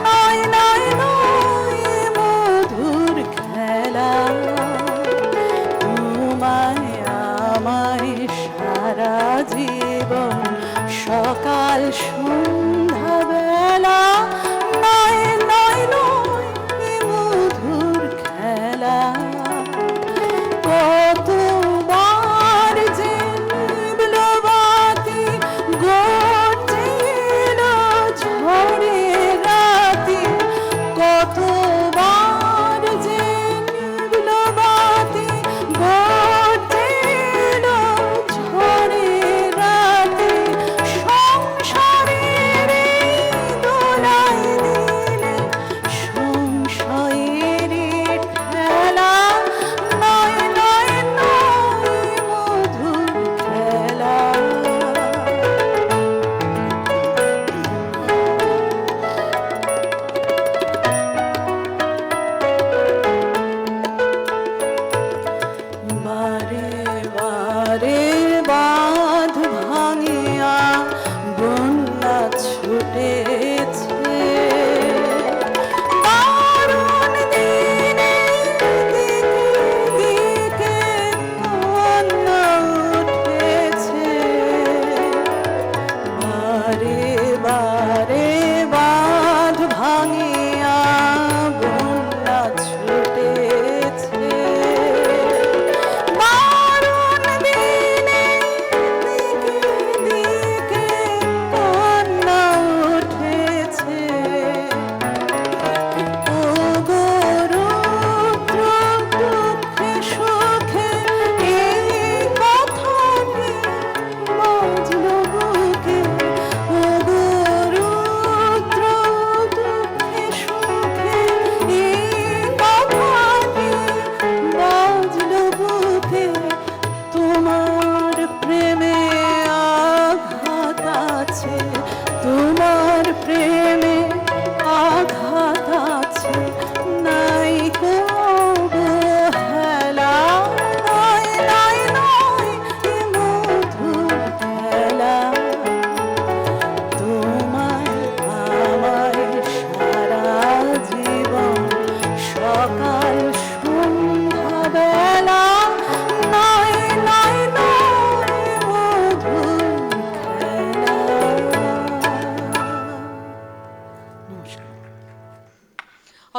নয় নয় নয় এ মধুর খেলা, তোমায় আমায় সারা জীবন সকাল সন্ধ্যা বেলা, নয় নয় নয় এ মধুর খেলা, কতবার যে নিভল বাতি গর্জিল ঝড়ের রাতি, কতবার যে নিভল বাতি গর্জিল ঝড়ের রাতি, সংসারের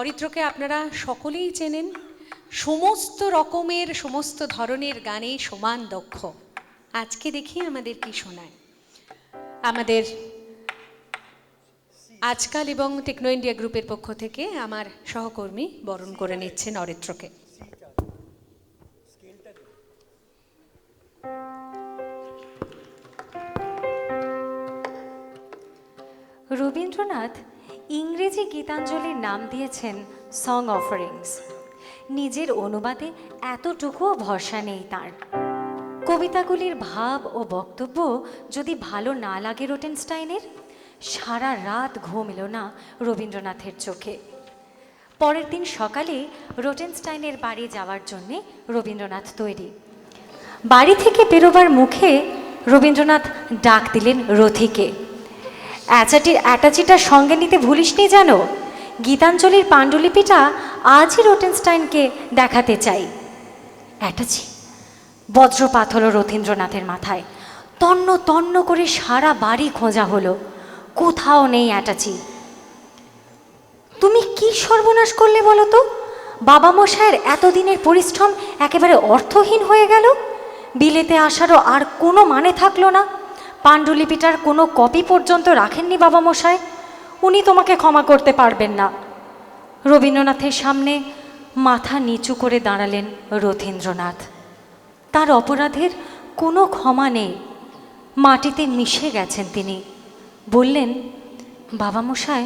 অরিত্রকে আপনারা সকলেই চেনেন, সমস্ত রকমের সমস্ত ধরনের গানে সমান দক্ষ। আজকে দেখি আমাদের কি শোনায়। আমাদের আজকাল এবং টেকনো ইন্ডিয়া গ্রুপের পক্ষ থেকে আমার সহকর্মী বরণ করে নিচ্ছেন অরিত্রকে। রবীন্দ্রনাথ ইংরেজি গীতাঞ্জলির নাম দিয়েছেন সং অফারিংস। নিজের অনুবাদে এতটুকুও ভরসা নেই তার। কবিতাগুলির ভাব ও বক্তব্য যদি ভালো না লাগে রোটেনস্টাইনের, সারা রাত ঘুম এলো না রবীন্দ্রনাথের চোখে। পরের দিন সকালে রোটেনস্টাইনের বাড়ি যাওয়ার জন্যে রবীন্দ্রনাথ তৈরি। বাড়ি থেকে বেরোবার মুখে রবীন্দ্রনাথ ডাক দিলেন রথিকে। অ্যাটাচিটা সঙ্গে নিতে ভুলিসনি যেন, গীতাঞ্জলির পাণ্ডুলিপিটা আজই রোটেনস্টাইনকে দেখাতে চাই। অ্যাটাচি! বজ্রপাত হলো রথীন্দ্রনাথের মাথায়। তন্ন তন্ন করে সারা বাড়ি খোঁজা হলো, কোথাও নেই অ্যাটাচি। তুমি কি সর্বনাশ করলে বলো তো? বাবা মশায়ের এতদিনের পরিশ্রম একেবারে অর্থহীন হয়ে গেল। বিলেতে আসারও আর কোনো মানে থাকলো না। পাণ্ডুলিপিটার কোনো কপি পর্যন্ত রাখেননি বাবা মশাই। উনি তোমাকে ক্ষমা করতে পারবেন না। রবীন্দ্রনাথের সামনে মাথা নিচু করে দাঁড়ালেন রথীন্দ্রনাথ। তার অপরাধের কোনো ক্ষমা নেই, মাটিতে মিশে গেছেন তিনি। বললেন, বাবা মশাই,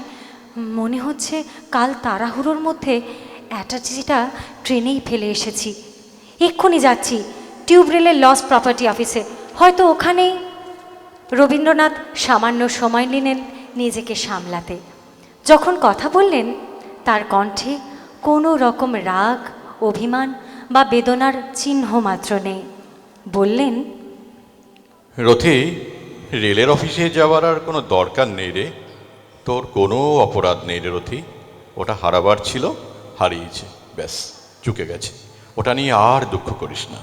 মনে হচ্ছে কাল তাড়াহুড়োর মধ্যে অ্যাটাচিটা ট্রেনেই ফেলে এসেছি। এক্ষুনি যাচ্ছি টিউব রেলের লস প্রপার্টি অফিসে, হয়তো ওখানেই। রবীন্দ্রনাথ সামান্য সময় নিলেন নিজেকে সামলাতে। যখন কথা বললেন, তার কণ্ঠে কোনো রকম রাগ, অভিমান বা বেদনার চিহ্ন মাত্র নেই। বললেন, রথি, রেলের অফিসে যাওয়ার আর কোনো দরকার নেই রে। তোর কোনো অপরাধ নেই রে রথি। ওটা হারাবার ছিল, হারিয়েছে, ব্যাস, চুকে গেছে। ওটা নিয়ে আর দুঃখ করিস না।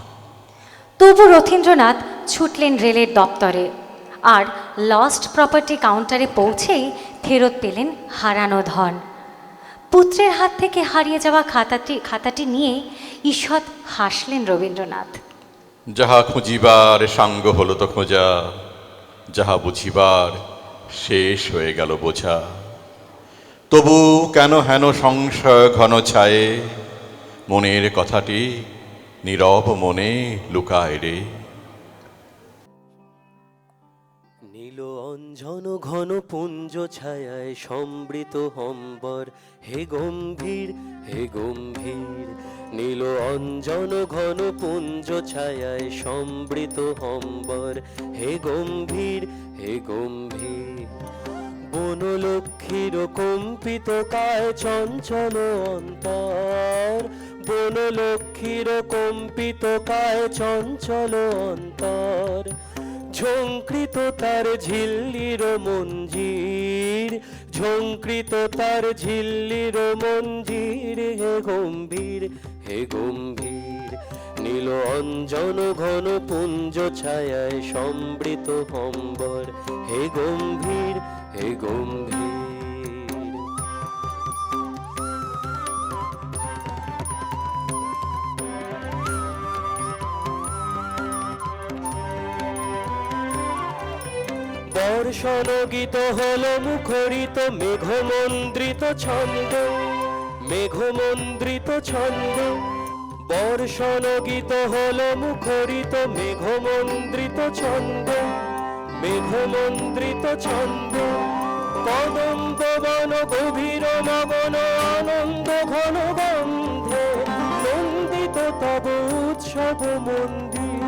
তবু রথীন্দ্রনাথ ছুটলেন রেলের দপ্তরে, আর লস্ট প্রপার্টি কাউন্টারে পৌঁছেই ফেরত পেলেন হারানো ধন। পুত্রের হাত থেকে হারিয়ে যাওয়া খাতাটি নিয়ে ঈষৎ হাসলেন রবীন্দ্রনাথ। যাহা খুঁজিবার সাঙ্গ হলো তো খোঁজা, যাহা বুঝিবার শেষ হয়ে গেল বোঝা। তবু কেন হেন সংশয় ঘন ছায়ে, মনের কথাটি নীরব মনে লুকায় রে। নীল অঞ্জন ঘন পুঞ্জ ছায়ায় সম্বৃত হম্বর, হে গম্ভীর হে গম্ভীর। নীল অঞ্জন ঘন পুঞ্জ ছায়ায় সম্বৃত হম্বর, হে গম্ভীর হে গম্ভীর। বনলক্ষ্মীর কম্পিত কায় চঞ্চল অন্তর, বনলক্ষ্মীর কম্পিত কায় চঞ্চল অন্তর। ঝঙ্কৃত তার ঝিল্লির মঞ্জির, ঝঙ্কৃত তার ঝিল্লির মঞ্জির, হে গম্ভীর হে গম্ভীর। নীল অঞ্জন ঘন পুঞ্জ ছায়ায় সম্বৃত হম্বর, হে গম্ভীর হে গম্ভীর। বর্ষণ গীত হলো মুখরিত মেঘমন্দ্রিত ছন্দ, মেঘমন্দ্রিত ছন্দ। বর্ষণ গীত হলো মুখরিত মেঘমন্দ্রিত ছন্দ, মেঘমন্দ্রিত ছন্দ। কদম্ব বন গভীর মগন আনন্দ ঘন গন্ধে, নন্দিত তব উৎসব মন্দির,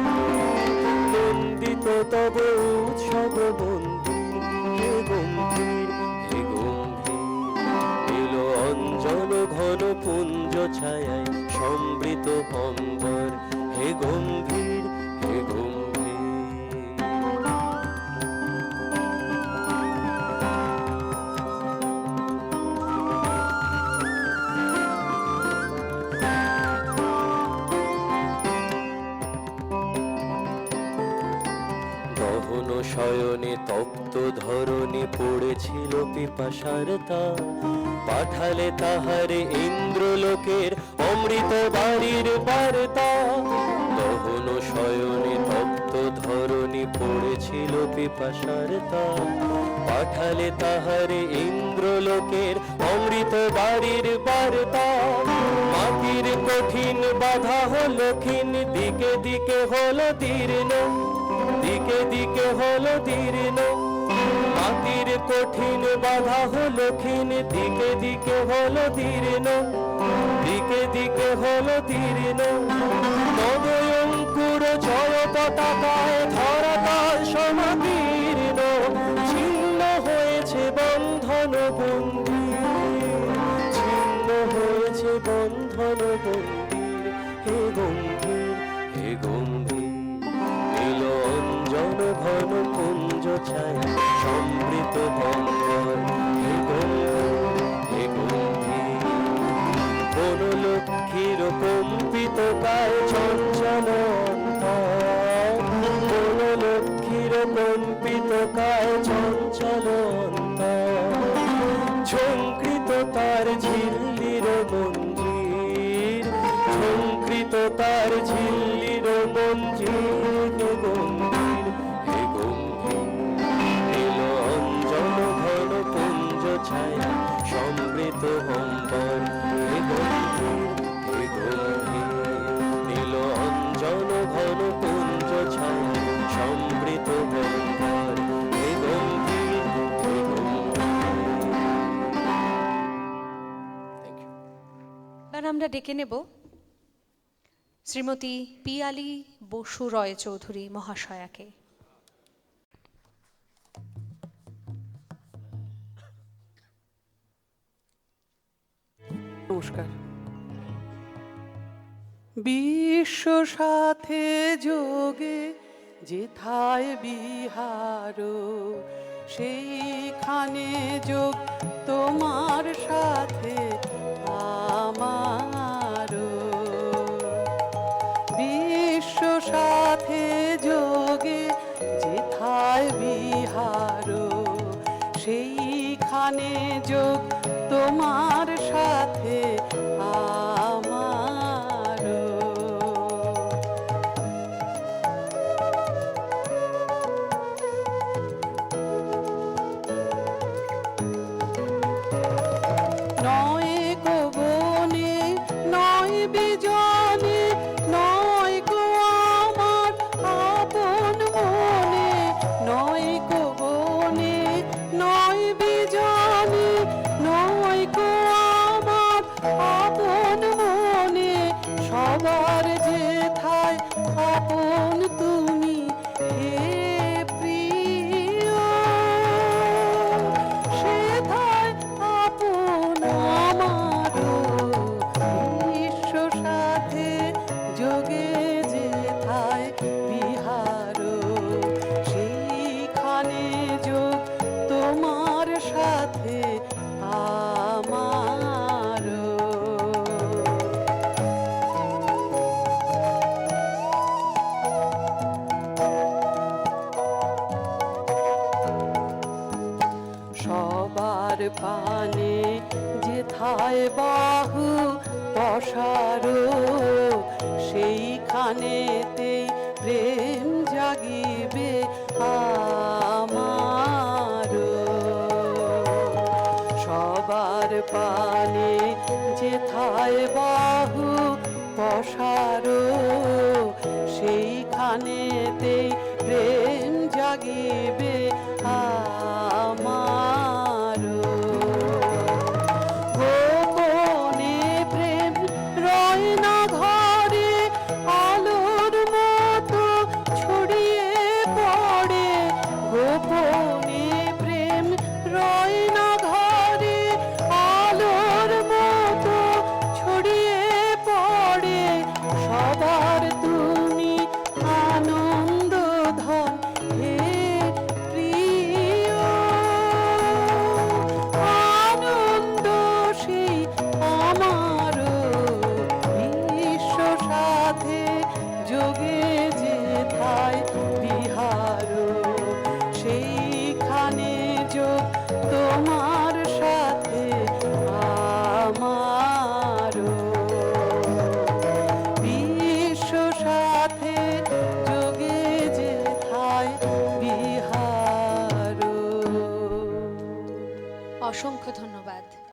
নন্দিত তব উৎসব মন্দির, হে গম্ভীর হে গম্ভীর। নীল অঞ্জন ঘন পুঞ্জ ছায়ায় সম্বৃত হম্বর, হে গম্ভীর হে গম্ভীর। দহন শয়নে তপ্ত ধরণী পড়েছিল পিপাসার তাপ পাঠালে তাহারে ইন্দ্রলোকের অমৃত বাড়ির বার্তা দহন শয়নে তপ্ত ধরণী পড়েছিল পিপাসার তাপ পাঠালে তাহারে ইন্দ্রলোকের অমৃত বাড়ির বার্তা মাটির কঠিন বাধা হলো ক্ষীণ দিকে দিকে হলো দীর্ণ দিকে দিকে হলো দীর্ণ মাটির কঠিন বাধা হলো ক্ষীণ দিকে দিকে হলো দীর্ণ দিকে দিকে হলো দীর্ণ নবয়ঙ্কুর জয় পতাকায় ধরাকাল সমাদীর্ণ ছিন্ন হয়েছে বন্ধন বন্দী ছিন্ন হয়েছে বন্ধন বন্দীর হে গম্ভীর হে গম্ভীর নীল অঞ্জন ঘন কুঞ্জ ছায়া সমৃত বঙ্গর হে গম্ভীর হে গম্ভীর কোন লক্ষ্মীর কম্পিত কায় চঞ্চল অন্তর কোন লক্ষ্মীর কম্পিত কায় চঞ্চল অন্তর ঝঙ্কৃত তার ঝিল্লির মঞ্জির ঝঙ্কৃত তার ঝিল্লির মঞ্জির হে গম্ভীর হে গম্ভীর নীল অঞ্জন ঘন কুঞ্জ ছায়া সমৃত হম্বর হে গম্ভীর হে গম্ভীর নীল অঞ্জন ঘন কুঞ্জ ছায়া সমৃত হম্বর হে গম্ভীর হে গম্ভীর। এবার আমরা ডেকে নেব শ্রীমতী পিয়ালি বসু রয় চৌধুরী মহাশয়াকে। নমস্কার। বিশ্ব সাথে যোগে যেথায় বিহার সেইখানে যোগ তোমার সাথে আমার বিশ্ব সাথে যোগে যেথায় বিহার সেইখানে যোগ তোমার সাথে আমার নয় গগনে নয় বিজনে নয় গো আমার আপন মনে নয় গগনে নয় বিজনে নয় গো আমার আপন মনে সবার যেথায় আপন তুমি হে প্রিয় সেথায় আপন আমার বিশ্ব সাথে যোগে যেথায় বিহার সেইখানে যোগ তোমার সাথে আমার সবার পানে যেথায় বাহু পসারো সেইখানেতে প্রেম জাগিবে আমার সবার পানে যেথায় বাহু পসারো সেইখানেতে প্রেম জাগিবে আমার গোপনে প্রেম রয় না ঘরে আলোর মতো ছড়িয়ে পড়ে গোপনে প্রেম রয় না ঘরে আলোর মতো ছড়িয়ে পড়ে সবার তুমি আনন্দ ধন হে প্রিয় যোগ তোমার সাথে আমারও বিশ্ব সাথে যোগে যেথায় বিহার। অসংখ্য ধন্যবাদ।